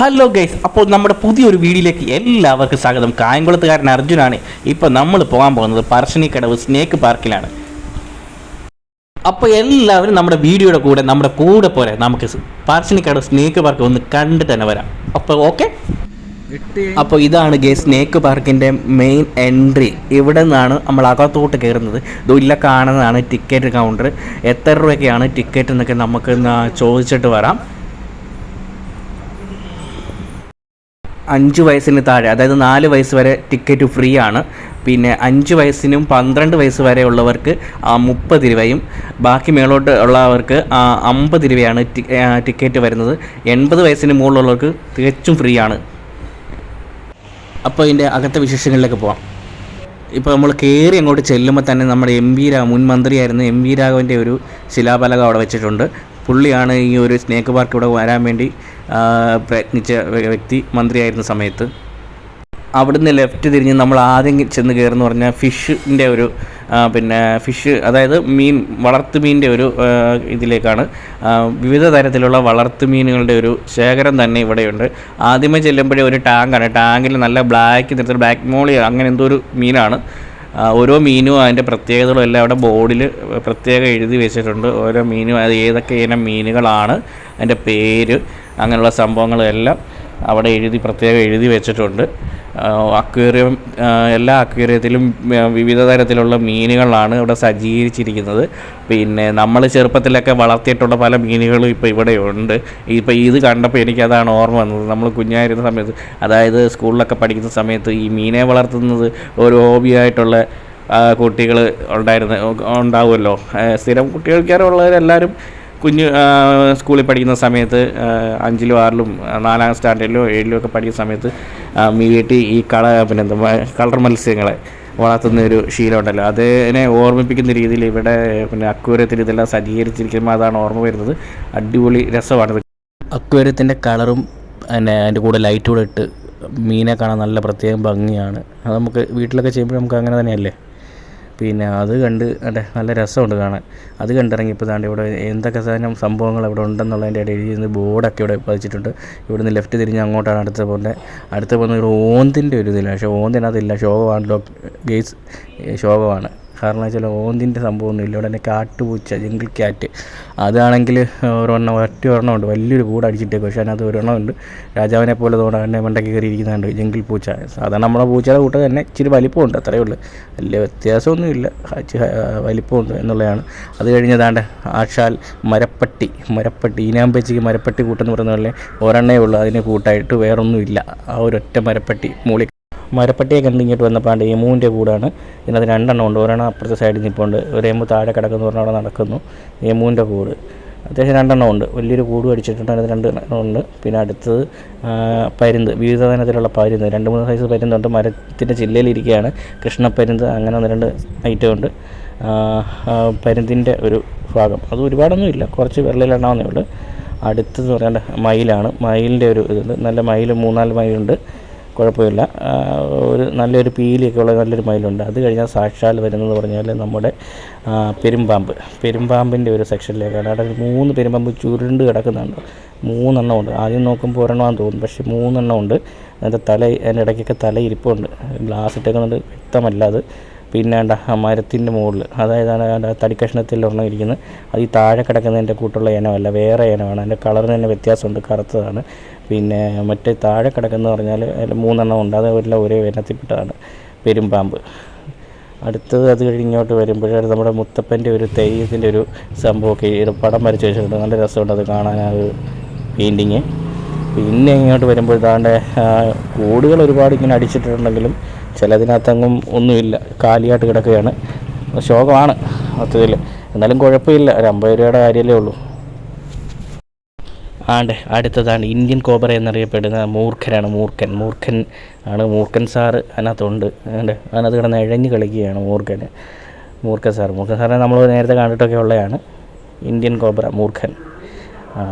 Hello guys, അപ്പോൾ നമ്മുടെ പുതിയൊരു വീഡിയോയിലേക്ക് എല്ലാവർക്കും സ്വാഗതം. കായംകുളത്തുകാരൻ അർജുനാണ്. ഇപ്പോൾ നമ്മൾ പോകാൻ പോകുന്നത് പറശ്ശിനിക്കടവ് സ്നേക്ക് പാർക്കിലാണ്. അപ്പോൾ എല്ലാവരും നമ്മുടെ വീഡിയോയുടെ കൂടെ നമ്മുടെ കൂടെ പോരെ നമുക്ക് പറശ്ശിനിക്കടവ് സ്നേക്ക് പാർക്ക് ഒന്ന് കണ്ടു തന്നെ വരാം. അപ്പോൾ ഓക്കെ. അപ്പോൾ ഇതാണ് ഗൈസ് സ്നേക്ക് പാർക്കിൻ്റെ മെയിൻ എൻട്രി. ഇവിടെ നിന്നാണ് നമ്മൾ അകത്തോട്ട് കയറുന്നത്. ഇല്ല കാണുന്നതാണ് ടിക്കറ്റ് കൗണ്ടർ. എത്ര രൂപയ്ക്കാണ് ടിക്കറ്റ് എന്നൊക്കെ നമുക്ക് ചോദിച്ചിട്ട് വരാം. 5 വയസ്സിന് താഴെ, അതായത് 4 വയസ്സ് വരെ ടിക്കറ്റ് ഫ്രീ ആണ്. പിന്നെ 5 വയസ്സിനും 12 വയസ്സ് വരെ ഉള്ളവർക്ക് 30 രൂപയും ബാക്കി മേളോട്ട് ഉള്ളവർക്ക് 50 രൂപയാണ് ടിക്കറ്റ് വരുന്നത്. 80 വയസ്സിന് മുകളിലുള്ളവർക്ക് തികച്ചും ഫ്രീ ആണ്. അപ്പോൾ ഇതിൻ്റെ അകത്തെ വിശേഷങ്ങളിലേക്ക് പോകാം. ഇപ്പോൾ നമ്മൾ കയറി അങ്ങോട്ട് ചെല്ലുമ്പോൾ തന്നെ നമ്മുടെ മുൻ മന്ത്രിയായിരുന്ന എം വി രാഘവൻ്റെ ഒരു ശിലാഫലകം അവിടെ വെച്ചിട്ടുണ്ട്. പുള്ളിയാണ് ഈ ഒരു സ്നേക്ക് പാർക്ക് ഇവിടെ വരാൻ വേണ്ടി പ്രയത്നിച്ച വ്യക്തി മന്ത്രിയായിരുന്ന സമയത്ത്. അവിടുന്ന് ലെഫ്റ്റ് തിരിഞ്ഞ് നമ്മൾ ആദ്യം ചെന്ന് കയറുന്നു പറഞ്ഞാൽ ഫിഷിൻ്റെ ഒരു ഫിഷ്, അതായത് വളർത്തുമീനിൻ്റെ ഒരു ഇതിലേക്കാണ്. വിവിധ തരത്തിലുള്ള വളർത്തുമീനുകളുടെ ഒരു ശേഖരം തന്നെ ഇവിടെയുണ്ട്. ആദ്യമേ ചെല്ലുമ്പോഴേ ഒരു ടാങ്കാണ്. ടാങ്കിൽ നല്ല ബ്ലാക്ക് മോളി അങ്ങനെ എന്തോ ഒരു മീനാണ്. ഓരോ മീനും അതിൻ്റെ പ്രത്യേകതകളും എല്ലാം അവിടെ ബോർഡിൽ പ്രത്യേകം എഴുതി വെച്ചിട്ടുണ്ട്. ഓരോ മീനും അത് ഏതൊക്കെ ഇനം മീനുകളാണ്, അതിൻ്റെ പേര്, അങ്ങനെയുള്ള സംഭവങ്ങളെല്ലാം അവിടെ പ്രത്യേകം എഴുതി വെച്ചിട്ടുണ്ട്. അക്വേറിയം, എല്ലാ അക്വേറിയത്തിലും വിവിധ തരത്തിലുള്ള മീനുകളാണ് ഇവിടെ സജ്ജീകരിച്ചിരിക്കുന്നത്. പിന്നെ നമ്മൾ ചെറുപ്പത്തിലൊക്കെ വളർത്തിയിട്ടുള്ള പല മീനുകളും ഇപ്പോൾ ഇവിടെ ഉണ്ട്. ഇപ്പോൾ ഇത് കണ്ടപ്പോൾ എനിക്കതാണ് ഓർമ്മ വന്നത്. നമ്മൾ കുഞ്ഞായിരുന്ന സമയത്ത്, അതായത് സ്കൂളിലൊക്കെ പഠിക്കുന്ന സമയത്ത് ഈ മീനെ വളർത്തുന്നത് ഒരു ഹോബിയായിട്ടുള്ള കുട്ടികൾ ഉണ്ടാവുമല്ലോ. സ്ഥിരം കുട്ടികൾക്കാരുള്ളവരെല്ലാവരും സ്കൂളിൽ പഠിക്കുന്ന സമയത്ത് 5ലും 6ലും 4ാം സ്റ്റാൻഡേർഡിലോ 7ലും ഒക്കെ പഠിക്കുന്ന സമയത്ത് വീട്ടിൽ ഈ കളർ മത്സ്യങ്ങളെ വളർത്തുന്ന ഒരു ശീലം ഉണ്ടല്ലോ, അതിനെ ഓർമ്മിപ്പിക്കുന്ന രീതിയിൽ ഇവിടെ അക്വേറിയത്തിൽ ഇതെല്ലാം സജ്ജീകരിച്ചിരിക്കുമ്പോൾ അതാണ് ഓർമ്മ വരുന്നത്. അടിപൊളി രസമാണ്. അക്വേറിയത്തിൻ്റെ കളറും അതിൻ്റെ കൂടെ ലൈറ്റ് കൂടെ ഇട്ട് മീനെ കാണാൻ നല്ല പ്രത്യേകം ഭംഗിയാണ്. അത് നമുക്ക് വീട്ടിലൊക്കെ ചെയ്യുമ്പോൾ നമുക്ക് അങ്ങനെ തന്നെയല്ലേ. പിന്നെ അത് കണ്ട് നല്ല രസമുണ്ട് കാണാൻ. അത് കണ്ടിറങ്ങിയപ്പോൾ താണ്ട് ഇവിടെ എന്തൊക്കെ സംഭവങ്ങൾ ഇവിടെ ഉണ്ടെന്നുള്ളതിൻ്റെ ഇടയിൽ എഴുതി ബോർഡൊക്കെ ഇവിടെ പതിച്ചിട്ടുണ്ട്. ഇവിടുന്ന് ലെഫ്റ്റ് തിരിഞ്ഞ് അങ്ങോട്ടാണ് അടുത്ത പോകുന്ന ഒരു ഓന്തിൻ്റെ ഒരു ഇതില്ല. പക്ഷേ ഓന്തിനകത്തില്ല, ശോകമാണല്ലോ ഗേസ്, ശോകമാണ്. കാരണം വെച്ചാൽ ഓന്തിൻ്റെ സംഭവമൊന്നുമില്ല. ഇവിടെ തന്നെ കാട്ടുപൂച്ച, ജംഗിൾ ക്യാറ്റ്, അതാണെങ്കിൽ ഒറ്റ ഒരെണ്ണമുണ്ട്, വലിയൊരു കൂട് അടിച്ചിട്ടേക്കും. പക്ഷേ അതിനകത്ത് ഒരെണ്ണമുണ്ട് രാജാവിനെ പോലെ തന്നെ മണ്ടയ്ക്ക് കയറിയിരിക്കുന്നുണ്ട്, ജംഗിൾ പൂച്ച. സാധാരണ നമ്മളെ പൂച്ചയുടെ കൂട്ടം തന്നെ ഇച്ചിരി വലിപ്പമുണ്ട്, അത്രയേ ഉള്ളൂ, വലിയ വ്യത്യാസമൊന്നുമില്ല, വലിപ്പമുണ്ട് എന്നുള്ളതാണ്. അത് കഴിഞ്ഞതാണ്ട് ആശാൽ മരപ്പട്ടി, ഈനാമ്പേച്ചിക്ക് മരപ്പട്ടി കൂട്ടെന്ന് പറയുന്ന പോലെ ഒരെണ്ണേ ഉള്ളൂ, അതിന് കൂട്ടായിട്ട് വേറൊന്നുമില്ല. ആ ഒരൊറ്റ മരപ്പട്ടിയെ കണ്ട് ഇങ്ങോട്ട് വന്നപ്പോൾ എമുവിൻ്റെ കൂടാണ്. ഇതിനകത്ത് 2 എണ്ണം ഉണ്ട്. ഒരെണ്ണം അപ്പുറത്തെ സൈഡിൽ നിൽപ്പുണ്ട്, ഒരു എമു താഴെ കിടക്കുന്ന ഒരെണ്ണം അവിടെ നടക്കുന്നു. എമുവിൻ്റെ കൂട് അത്യാവശ്യം 2 എണ്ണം ഉണ്ട്. വലിയൊരു കൂട് അടിച്ചിട്ടുണ്ട്, അതിന് 2 എണ്ണം ഉണ്ട്. പിന്നെ അടുത്തത് പരുന്ത്, വിവിധ തരത്തിലുള്ള പരുന്ത്, 2-3 സൈസ് പരുന്തുണ്ട്. മരത്തിൻ്റെ ചില്ലയിലിരിക്കുകയാണ് കൃഷ്ണപ്പരുന്ത്, അങ്ങനെ 1-2 ഐറ്റം ഉണ്ട്. പരുന്തിൻ്റെ ഒരു ഭാഗം അത് ഒരുപാടൊന്നും ഇല്ല, കുറച്ച് വെള്ളയിലെണ്ണാവുന്നേ ഉള്ളൂ. അടുത്തത് പറയേണ്ട മയിലാണ്. മയിലിൻ്റെ ഒരു ഇതുണ്ട്, നല്ല മയിൽ, 3-4 മയിലുണ്ട്, കുഴപ്പമില്ല. ഒരു നല്ലൊരു പീലിയൊക്കെ ഉള്ള നല്ലൊരു മയിലുണ്ട്. അത് കഴിഞ്ഞാൽ സാക്ഷാൽ വരുന്നത് പറഞ്ഞാൽ നമ്മുടെ പെരുമ്പാമ്പിൻ്റെ ഒരു സെക്ഷനിലേക്കാണ്. അവിടെ 3 പെരുമ്പാമ്പ് ചുരുണ്ട് കിടക്കുന്നുണ്ട്. 3 എണ്ണം ഉണ്ട്. ആദ്യം നോക്കുമ്പോൾ ഒരെണ്ണമാണെന്ന് തോന്നും, പക്ഷേ 3 എണ്ണം ഉണ്ട്. അതിൻ്റെ ഇടയ്ക്കൊക്കെ തല ഇരിപ്പുണ്ട്, ഗ്ലാസ് ഇട്ടേക്കുന്നുണ്ട്, വ്യക്തമല്ല അത്. പിന്നെ മരത്തിൻ്റെ മുകളിൽ, അതായത് തടിക്കഷ്ണത്തിൽ ഒരെണ്ണം ഇരിക്കുന്നത്, അത് ഈ താഴെ കിടക്കുന്നതിൻ്റെ കൂട്ടുള്ള ഇനമല്ല, വേറെ ഇനമാണ്. അതിൻ്റെ കളറിന് തന്നെ വ്യത്യാസമുണ്ട്, കറുത്തതാണ്. പിന്നെ മറ്റേ താഴെ കിടക്കുന്ന പറഞ്ഞാൽ അതിൽ 3 എണ്ണം ഉണ്ട്, അതെല്ലാം ഒരേ ഇനത്തിൽപ്പെട്ടതാണ് പെരുമ്പാമ്പ്. അടുത്തത് അത് കഴിഞ്ഞോട്ട് വരുമ്പോഴേ നമ്മുടെ മുത്തപ്പൻ്റെ ഒരു തെയ്യത്തിൻ്റെ ഒരു സംഭവമൊക്കെ പടം വരച്ച് വെച്ചിട്ടുണ്ട്, നല്ല രസമുണ്ട് അത് കാണാൻ, ആ ഒരു പെയിൻറ്റിങ്. പിന്നെ ഇങ്ങോട്ട് വരുമ്പോൾ ഇതാണ്ട് കൂടുകൾ ഒരുപാട് ഇങ്ങനെ അടിച്ചിട്ടുണ്ടെങ്കിലും ചിലതിനകത്തെങ്ങും ഒന്നുമില്ല, കാലിയായിട്ട് കിടക്കുകയാണ്. ശോകമാണ് മൊത്തത്തിൽ, എന്നാലും കുഴപ്പമില്ല. ഒരു 50 രൂപയുടെ കാര്യമല്ലേ ഉള്ളൂ. അടുത്തതാണ് ഇന്ത്യൻ കോബ്ര എന്നറിയപ്പെടുന്ന മൂർഖനാണ്. മൂർഖൻ സാറ് അതിനകത്തുണ്ട്. അതിനകത്ത് കിടന്ന് ഇഴഞ്ഞ് കളിക്കുകയാണ് മൂർഖൻ സാറിനെ നമ്മൾ നേരത്തെ കണ്ടിട്ടൊക്കെ ഉള്ളതാണ്. ഇന്ത്യൻ കോബ്ര മൂർഖൻ,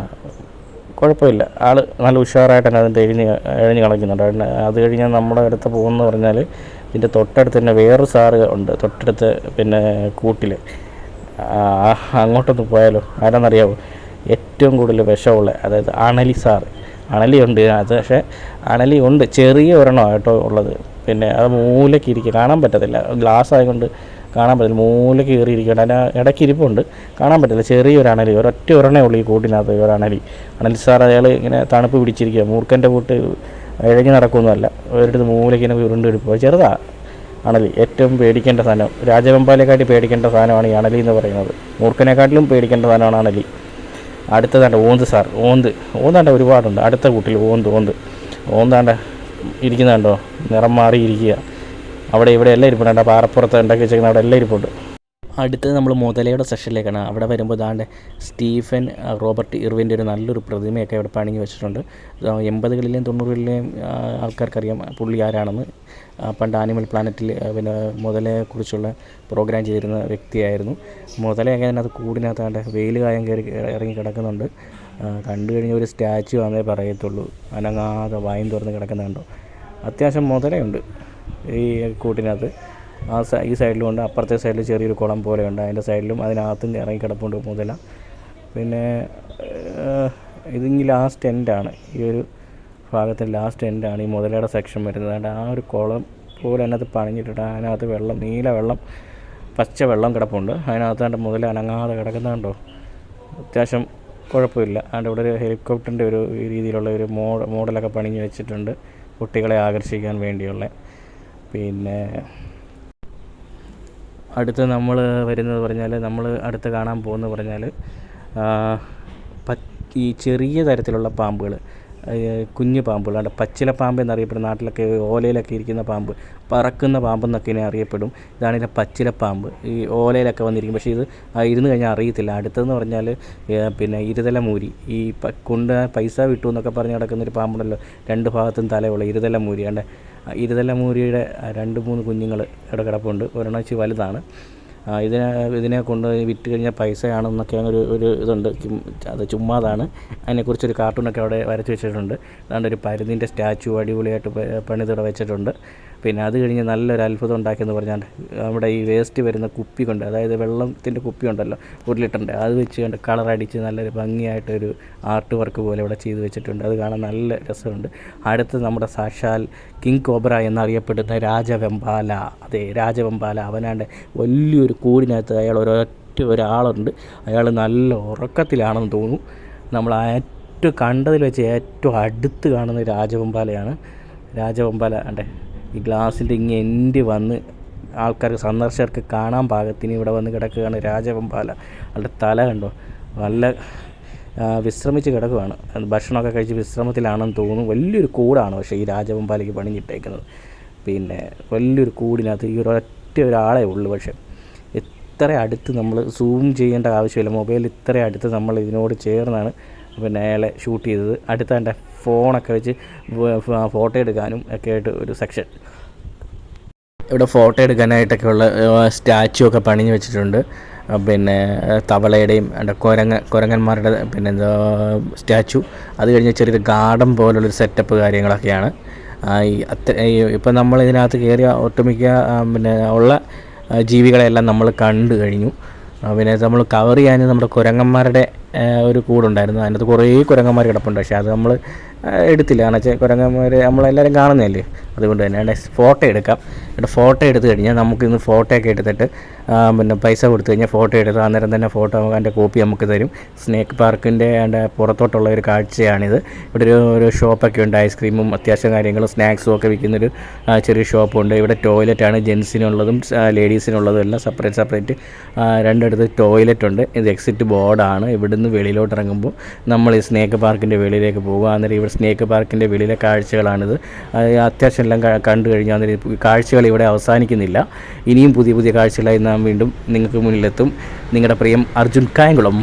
കുഴപ്പമില്ല, ആൾ നല്ല ഉഷാറായിട്ട് തന്നെ അതിൻ്റെ ഇഴഞ്ഞ് കളിക്കുന്നുണ്ട്. അത് കഴിഞ്ഞാൽ നമ്മുടെ അടുത്ത് പോകുമെന്ന് പറഞ്ഞാൽ ഇതിൻ്റെ തൊട്ടടുത്ത് തന്നെ വേറൊരു സാറ് ഉണ്ട്, തൊട്ടടുത്ത് കൂട്ടിൽ. അങ്ങോട്ടൊന്ന് പോയാലോ, ആരാന്നറിയാമോ? ഏറ്റവും കൂടുതൽ വിഷമുള്ള, അതായത് അണലിയുണ്ട്. അത് പക്ഷേ അണലിയുണ്ട്, ചെറിയ ഒരെണ്ണമാണ് കേട്ടോ ഉള്ളത്. പിന്നെ അത് മൂലയ്ക്ക് ഇരിക്കുക, കാണാൻ പറ്റത്തില്ല, ഗ്ലാസ് ആയതുകൊണ്ട് കാണാൻ പറ്റില്ല. മൂലയ്ക്ക് കയറിയിരിക്കുകയാണ്. അതിന് ഇടയ്ക്ക് ഇരിപ്പുണ്ട്, കാണാൻ പറ്റില്ല. ചെറിയൊരു അണലി, ഒരൊറ്റ ഒരെണ്ണേ ഉള്ളൂ ഈ കൂട്ടിനകത്ത്. ഒരു അണലി സാർ അയാൾ ഇങ്ങനെ തണുപ്പ് പിടിച്ചിരിക്കുക. മൂർഖൻ്റെ കൂട്ട് ഇഴഞ്ഞ് നടക്കുകയൊന്നുമല്ല, ഒരിടത്ത് മൂലയ്ക്ക് ഇങ്ങനെ ഉരുണ്ടെടുക്കുക. ചെറുതാണ് അണലി. ഏറ്റവും പേടിക്കേണ്ട സാധനം, രാജവെമ്പാലയെക്കാട്ടി പേടിക്കേണ്ട സാധനമാണ് ഈ അണലി എന്ന് പറയുന്നത്. മൂർഖനെക്കാട്ടിലും പേടിക്കേണ്ട സാധനമാണ് അണലി. അടുത്തതാണ്ട് ഓന്ത് സാർ, ഓന്താണ്ട ഒരുപാടുണ്ട്. അടുത്ത കൂട്ടിൽ ഓന്താണ്ട ഇരിക്കുന്നുണ്ടോ, നിറം മാറിയിരിക്കുക. അവിടെ ഇവിടെ എല്ലാം ഇരിപ്പുണ്ട്. പാറപ്പുറത്ത് ഉണ്ടാക്കി വെച്ചേക്കുന്ന അവിടെ എല്ലാം ഇരിപ്പുണ്ട്. അടുത്തത് നമ്മൾ മുതലയുടെ സെഷനിലേക്കാണ്. അവിടെ വരുമ്പോൾ ദാണ്ട് സ്റ്റീഫൻ റോബർട്ട് ഇർവിൻ്റെ ഒരു നല്ലൊരു പ്രതിമയൊക്കെ അവിടെ പണിഞ്ഞ് വെച്ചിട്ടുണ്ട്. 80കളിലെയും 90കളിലെയും ആൾക്കാർക്കറിയാം പുള്ളി ആരാണെന്ന്. പണ്ട് ആനിമൽ പ്ലാനറ്റിൽ പിന്നെ മുതലയെക്കുറിച്ചുള്ള പ്രോഗ്രാം ചെയ്തിരുന്ന വ്യക്തിയായിരുന്നു. മുതലയൊക്കെ അതിനകത്ത് കൂടിനകത്താണ്ട് വെയിൽ കായം കയറി ഇറങ്ങി കിടക്കുന്നുണ്ട്. കണ്ടു കഴിഞ്ഞ ഒരു സ്റ്റാച്ചു ആണെന്നേ പറയത്തുള്ളൂ. അനങ്ങാതെ വായും തുറന്ന് കിടക്കുന്നുണ്ടോ. അത്യാവശ്യം മുതലയുണ്ട് ഈ കൂട്ടിനകത്ത്. ഈ സൈഡിലും ഉണ്ട്, അപ്പുറത്തെ സൈഡിൽ ചെറിയൊരു കുളം പോലെയുണ്ട്, അതിൻ്റെ സൈഡിലും അതിനകത്തും ഇറങ്ങി കിടപ്പുണ്ട് മുതല. പിന്നെ ഇതിങ്ങി ലാസ്റ്റ് എൻഡാണ്, ഈ ഒരു ഭാഗത്തിൽ ലാസ്റ്റ് എൻഡാണ് ഈ മുതലയുടെ സെക്ഷൻ വരുന്നത്. അതുകൊണ്ട് ആ ഒരു കുളം പോലെ അതിനകത്ത് പണിഞ്ഞിട്ടുണ്ട്. അതിനകത്ത് വെള്ളം, നീല വെള്ളം, പച്ച വെള്ളം കിടപ്പുണ്ട്. അതിനകത്ത് അതിൻ്റെ മുതല അനങ്ങാതെ കിടക്കുന്നുണ്ടോ. അത്യാവശ്യം കുഴപ്പമില്ല. അതുകൊണ്ട് ഇവിടെ ഒരു ഹെലികോപ്റ്ററിൻ്റെ ഒരു രീതിയിലുള്ള ഒരു മോഡലൊക്കെ പണിഞ്ഞ് വെച്ചിട്ടുണ്ട് കുട്ടികളെ ആകർഷിക്കാൻ വേണ്ടിയുള്ള. പിന്നെ അടുത്ത് നമ്മൾ വരുന്നത് പറഞ്ഞാൽ, നമ്മൾ അടുത്ത് കാണാൻ പോകുന്നത് പറഞ്ഞാൽ ഈ ചെറിയ തരത്തിലുള്ള പാമ്പുകൾ, കുഞ്ഞു പാമ്പുകൾ, അവിടെ പച്ചില പാമ്പ് എന്നറിയപ്പെടും. നാട്ടിലൊക്കെ ഓലയിലൊക്കെ ഇരിക്കുന്ന പാമ്പ്, പറക്കുന്ന പാമ്പെന്നൊക്കെ ഇതിനെ അറിയപ്പെടും. ഇതാണിതിൻ്റെ പച്ചിലപ്പാമ്പ്. ഈ ഓലയിലൊക്കെ വന്നിരിക്കും, പക്ഷേ ഇത് ഇരുന്ന് കഴിഞ്ഞാൽ അറിയത്തില്ല. അടുത്തതെന്ന് പറഞ്ഞാൽ പിന്നെ ഇരുതല മൂരി, ഈ കൊണ്ട് പൈസ വിട്ടു എന്നൊക്കെ പറഞ്ഞ് കിടക്കുന്നൊരു പാമ്പുണ്ടല്ലോ, രണ്ട് ഭാഗത്തും തലയുള്ള ഇരുതല മൂരി. കണ്ടേ, ഇരുതല മൂരിയുടെ 2-3 കുഞ്ഞുങ്ങൾ ഇവിടെ കിടപ്പുണ്ട്. ഒരെണ്ണം ഇച്ചിരി വലുതാണ്. ഇതിനെ കൊണ്ട് വിറ്റ് കഴിഞ്ഞാൽ പൈസയാണെന്നൊക്കെ ഒരു ഇതുണ്ട്. അത് ചുമ്മാതാണ്. അതിനെക്കുറിച്ചൊരു കാർട്ടൂണൊക്കെ അവിടെ വരച്ച് വെച്ചിട്ടുണ്ട്. അതുകൊണ്ട് ഒരു പരുന്തിൻ്റെ സ്റ്റാച്ചു അടിപൊളിയായിട്ട് പണിതിവിടെ വെച്ചിട്ടുണ്ട്. പിന്നെ അത് കഴിഞ്ഞ് നല്ലൊരു അത്ഭുതം ഉണ്ടാക്കിയെന്ന് പറഞ്ഞാൽ, അവിടെ ഈ വേസ്റ്റ് വരുന്ന കുപ്പി കൊണ്ട്, അതായത് വെള്ളത്തിൻ്റെ കുപ്പി ഉണ്ടല്ലോ 1 ലിറ്ററിൻ്റെ, അത് വെച്ച് കണ്ട് കളറടിച്ച് നല്ലൊരു ഭംഗിയായിട്ടൊരു ആർട്ട് വർക്ക് പോലെ ഇവിടെ ചെയ്ത് വെച്ചിട്ടുണ്ട്. അത് കാണാൻ നല്ല രസമുണ്ട്. അടുത്ത് നമ്മുടെ സാക്ഷാൽ കിങ് കോബ്ര എന്നറിയപ്പെടുന്ന രാജവെമ്പാല. അതെ, രാജവെമ്പാല. അവനാണ്ട് വലിയൊരു കൂടിനകത്ത് ഒരാളുണ്ട്. അയാൾ നല്ല ഉറക്കത്തിലാണെന്ന് തോന്നുന്നു. നമ്മൾ ഏറ്റവും കണ്ടതിൽ വെച്ച് ഏറ്റവും അടുത്ത് കാണുന്ന രാജവെമ്പാലയാണ്. രാജവെമ്പാല അണ്ടേ ഈ ഗ്ലാസിൻ്റെ എൻഡ് വന്ന് ആൾക്കാർക്ക്, സന്ദർശകർക്ക് കാണാൻ പാകത്തിന് ഇവിടെ വന്ന് കിടക്കുകയാണ് രാജവെമ്പാല. അവളുടെ തല കണ്ടോ, നല്ല വിശ്രമിച്ച് കിടക്കുകയാണ്. ഭക്ഷണമൊക്കെ കഴിച്ച് വിശ്രമത്തിലാണെന്ന് തോന്നുന്നു. വലിയൊരു കൂടാണ് പക്ഷേ ഈ രാജവെമ്പാലയ്ക്ക് പണിഞ്ഞിട്ടേക്കുന്നത്. പിന്നെ വലിയൊരു കൂടിനകത്ത് ഈ ഒരാളേ ഉള്ളൂ. പക്ഷേ ഇത്ര അടുത്ത് നമ്മൾ സൂം ചെയ്യേണ്ട ആവശ്യമില്ല. മൊബൈൽ ഇത്ര അടുത്ത് നമ്മൾ ഇതിനോട് ചേർന്നാണ് പിന്നെ അയാളെ ഷൂട്ട് ചെയ്തത്. അടുത്ത എൻ്റെ ഫോണൊക്കെ വെച്ച് ഫോട്ടോ എടുക്കാനും ഒക്കെ ആയിട്ട് ഒരു സെക്ഷൻ. ഇവിടെ ഫോട്ടോ എടുക്കാനായിട്ടൊക്കെ ഉള്ള സ്റ്റാച്ചു ഒക്കെ പണിഞ്ഞ് വെച്ചിട്ടുണ്ട്. പിന്നെ തവളയുടെയും കുരങ്ങന്മാരുടെ പിന്നെ എന്താ സ്റ്റാച്ചു. അത് കഴിഞ്ഞ് ചെറിയൊരു ഗാർഡൻ പോലുള്ളൊരു സെറ്റപ്പ് കാര്യങ്ങളൊക്കെയാണ്. ഇപ്പം നമ്മൾ ഇതിനകത്ത് കയറിയ ഒട്ടുമിക്ക പിന്നെ ഉള്ള ജീവികളെല്ലാം നമ്മൾ കണ്ടു കഴിഞ്ഞു. പിന്നെ നമ്മൾ കവർ ചെയ്യാൻ നമ്മുടെ കുരങ്ങന്മാരുടെ ഒരു കൂടുണ്ടായിരുന്നു. അതിനകത്ത് കുറേ കുരങ്ങന്മാർ കിടപ്പുണ്ട്. പക്ഷേ അത് നമ്മൾ എടുത്തില്ല, കാരണം വെച്ചാൽ കുരങ്ങന്മാർ നമ്മളെല്ലാവരും കാണുന്നതല്ലേ, അതുകൊണ്ട് തന്നെ ഫോട്ടോ എടുക്കാം. എന്നിട്ട് ഫോട്ടോ എടുത്തു കഴിഞ്ഞാൽ നമുക്കിന്ന് ഫോട്ടോ ഒക്കെ എടുത്തിട്ട് പിന്നെ പൈസ കൊടുത്തു കഴിഞ്ഞാൽ ഫോട്ടോ എടുത്ത് അന്നേരം തന്നെ ഫോട്ടോ അതിൻ്റെ കോപ്പി നമുക്ക് തരും. സ്നേക്ക് പാർക്കിൻ്റെ അതിൻ്റെ പുറത്തോട്ടുള്ള ഒരു കാഴ്ചയാണിത്. ഇവിടെ ഒരു ഷോപ്പൊക്കെ ഉണ്ട്, ഐസ്ക്രീമും അത്യാവശ്യം കാര്യങ്ങളും സ്നാക്സും ഒക്കെ വിൽക്കുന്നൊരു ചെറിയ ഷോപ്പുണ്ട്. ഇവിടെ ടോയ്ലറ്റാണ്, ജെൻസിനുള്ളതും ലേഡീസിനുള്ളതും എല്ലാം സെപ്പറേറ്റ് രണ്ടിടത്ത് ടോയ്ലറ്റ് ഉണ്ട്. ഇത് എക്സിറ്റ് ബോർഡാണ്. ഇവിടുന്ന് വെളിയിലോട്ട് ഇറങ്ങുമ്പോൾ നമ്മൾ ഈ സ്നേക്ക് പാർക്കിൻ്റെ വെളിയിലേക്ക് പോകുക. അന്നേരം ഇവിടെ സ്നേക്ക് പാർക്കിൻ്റെ വെളിയിലെ കാഴ്ചകളാണിത്. അത്യാവശ്യം എല്ലാം കണ്ടു കഴിഞ്ഞാൽ അന്നേരം കാഴ്ചകൾ ഇവിടെ അവസാനിക്കുന്നില്ല. ഇനിയും പുതിയ കാഴ്ചകളായി നാം വീണ്ടും നിങ്ങൾക്ക് മുന്നിലെത്തും. നിങ്ങളുടെ പ്രിയം അർജുൻ കായംകുളം.